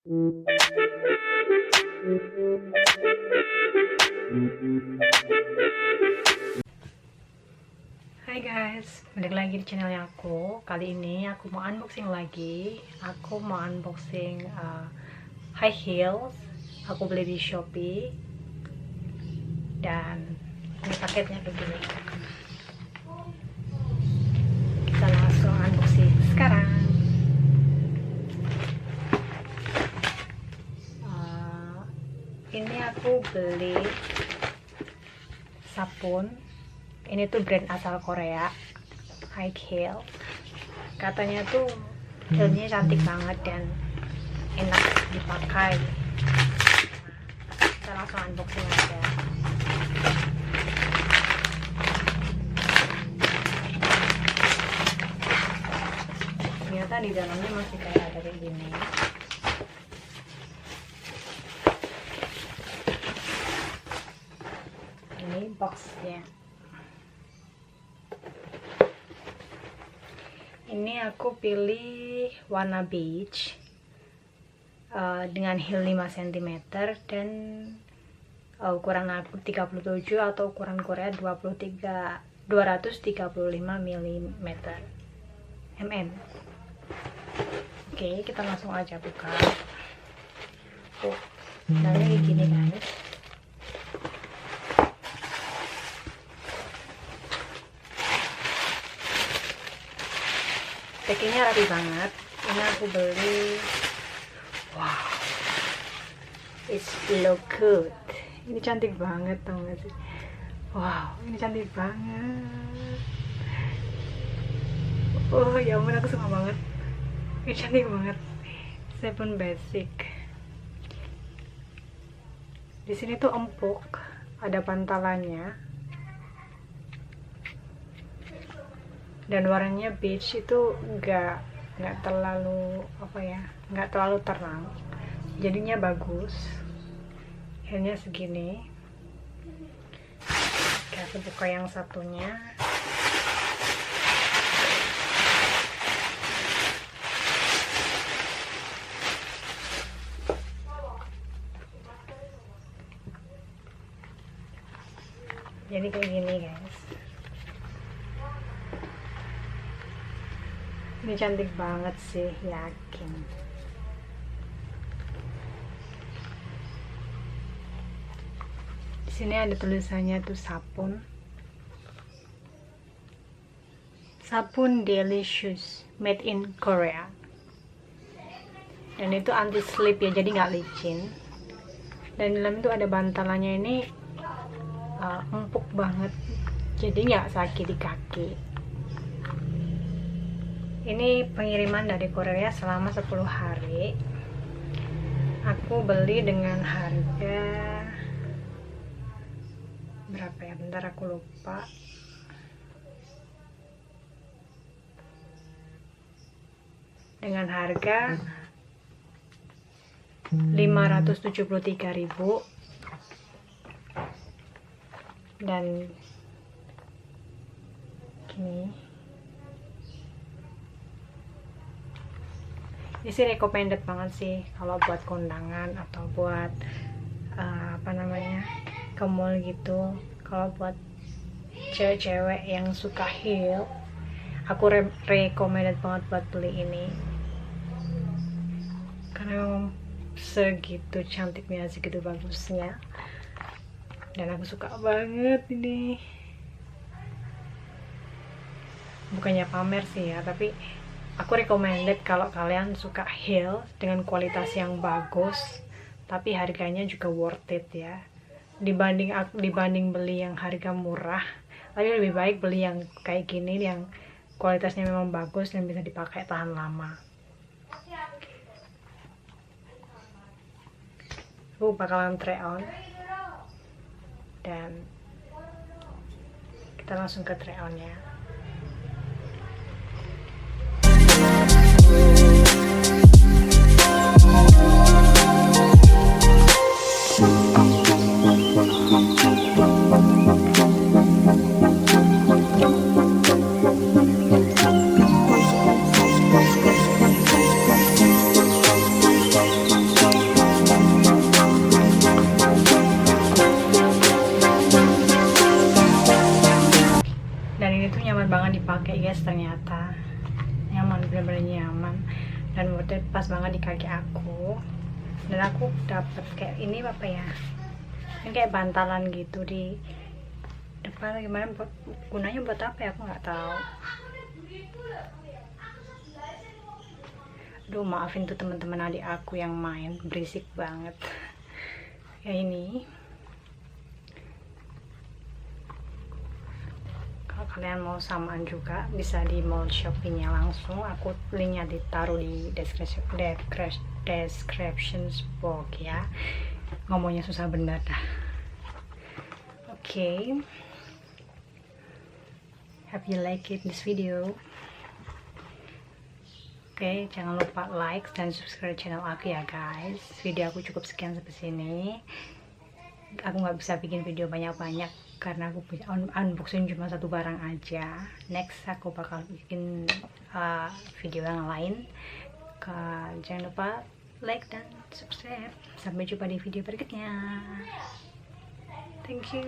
Hai guys, balik lagi di channelnya aku. Kali ini aku mau unboxing lagi. Aku mau unboxing high heels. Aku beli di Shopee. Dan ini paketnya begini. Kita langsung unboxing sekarang. Ini aku beli sabun. Ini tuh brand asal Korea, high heel. Katanya tuh heelnya cantik banget dan enak dipakai. Kita langsung unboxing aja. Ternyata di dalamnya masih kayak ada kayak gini. Ini boxnya. Ini aku pilih warna beige dengan heel 5 cm dan ukuran aku 37 atau ukuran Korea 235 mm. Oke, kita langsung aja buka. Dalamnya kayak gini guys. Packingnya rapi banget. Ini aku beli. Wow, it's look good. Ini cantik banget, tau gak sih? Wow, ini cantik banget. Oh ya ampun, aku suka banget. Ini cantik banget. Seven basic. Di sini tuh empuk, ada pantalannya. Dan warnanya beige itu nggak terlalu nggak terlalu terang, jadinya bagus. Heelnya segini. Oke, aku buka yang satunya. Jadi kayak gini guys. Ini cantik banget sih, yakin. Di sini ada tulisannya tuh sabun Delicious, made in Korea. Dan itu anti slip ya, jadi nggak licin. Dan di dalam itu ada bantalannya, ini empuk banget, jadi nggak sakit di kaki. Ini pengiriman dari Korea selama 10 hari. Aku beli dengan harga berapa ya? Bentar, aku lupa. Dengan harga 573.000. Dan gini. Ini sih recommended banget sih kalau buat kondangan atau buat ke mall gitu. Kalau buat cewek-cewek yang suka heel, aku recommended banget buat beli ini karena memang segitu cantiknya, segitu bagusnya, dan aku suka banget ini. Bukannya pamer sih ya, tapi aku recommended kalau kalian suka heel dengan kualitas yang bagus, tapi harganya juga worth it ya. Dibanding beli yang harga murah, tapi lebih baik beli yang kayak gini yang kualitasnya memang bagus dan bisa dipakai tahan lama. Aku bakalan try on. Dan kita langsung ke try on ya. dan worth it, pas banget di kaki aku. Dan aku dapet kayak ini apa ya, ini kayak bantalan gitu di depan. Gimana, gunanya buat apa ya, aku nggak tahu. Aduh, maafin tuh teman-teman adik aku yang main berisik banget. Ya ini, kalau kalian mau samaan juga bisa di mall Shopee-nya langsung. Aku linknya ditaruh di description box ya. Ngomongnya susah bener dah. Oke. Hope you like it this video. Oke, jangan lupa like dan subscribe channel aku ya guys. Video aku cukup sekian sampai sini. Aku nggak bisa bikin video banyak-banyak karena aku punya unboxing cuma satu barang aja. Next aku bakal bikin video yang lain. Jangan lupa like dan subscribe. Sampai jumpa di video berikutnya. Thank you.